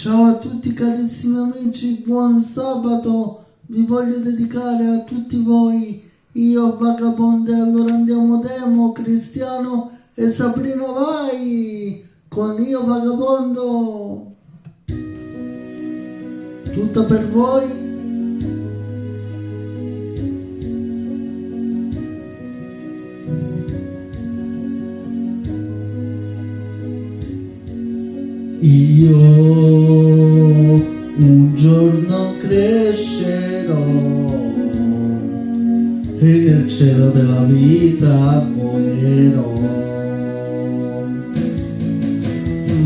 Ciao a tutti carissimi amici, buon sabato, vi voglio dedicare a tutti voi, io Vagabonde, allora andiamo Demo, Cristiano e Sabrina vai, con Io Vagabondo, tutta per voi. Io un giorno crescerò e nel cielo della vita volerò,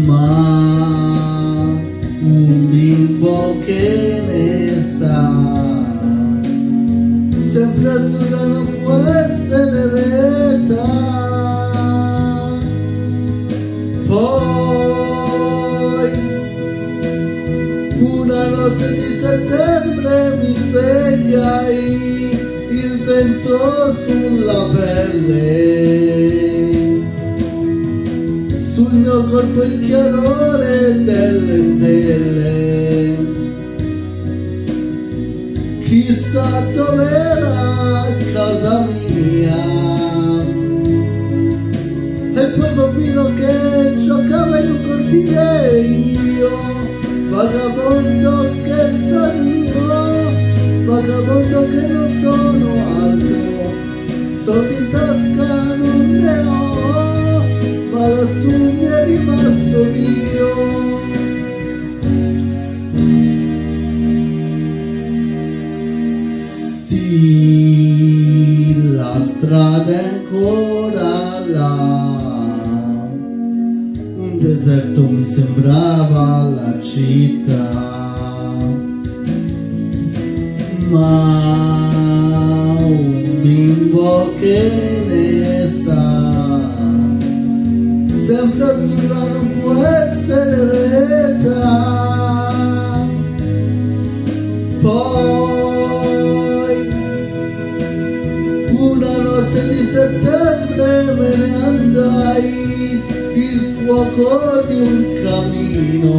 ma un bimbo che ne sa, sempre azzurra non può essere l'età. Una notte di settembre mi svegliai, il vento sulla pelle, sul mio corpo il chiarore delle stelle. Chissà dov'era casa mia, e quel bambino che giocava in un cortile, io vagabondo che sono io, vagabondo che non sono altro, soldi in tasca non ne ho, ma lassù mi è rimasto Dio. Sì, la strada è ancora là, un deserto mi sembrava la città, ma un bimbo che ne sa, sempre azzurra non può essere l'età. Poi una notte di settembre me ne andai, il fuoco di un camino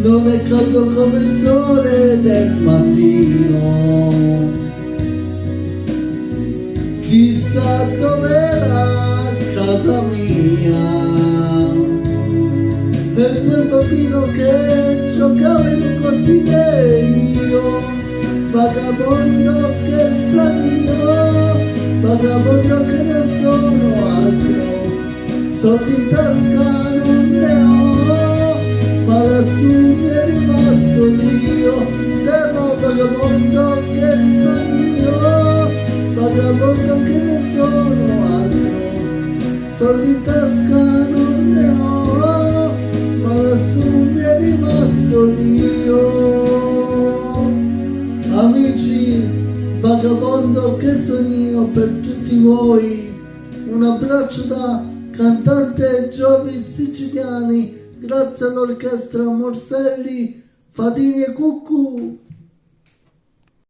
non è caldo come il sole del mattino. Chissà dov'era casa mia, e quel bambino che giocava in un cortile, io vagabondo che sono io, vagabondo che non sono altro, soldi in tasca non ne ho, ma lassù mi è rimasto Dio. Demo vagabondo che sono io, vagabondo che non sono altro, soldi in tasca non ne ho, ma lassù mi è rimasto Dio. Amici, vagabondo che sono io per tutti voi, un abbraccio da cantante Giovi Siciliani, grazie all'orchestra Morselli, Fadini e Cuccu.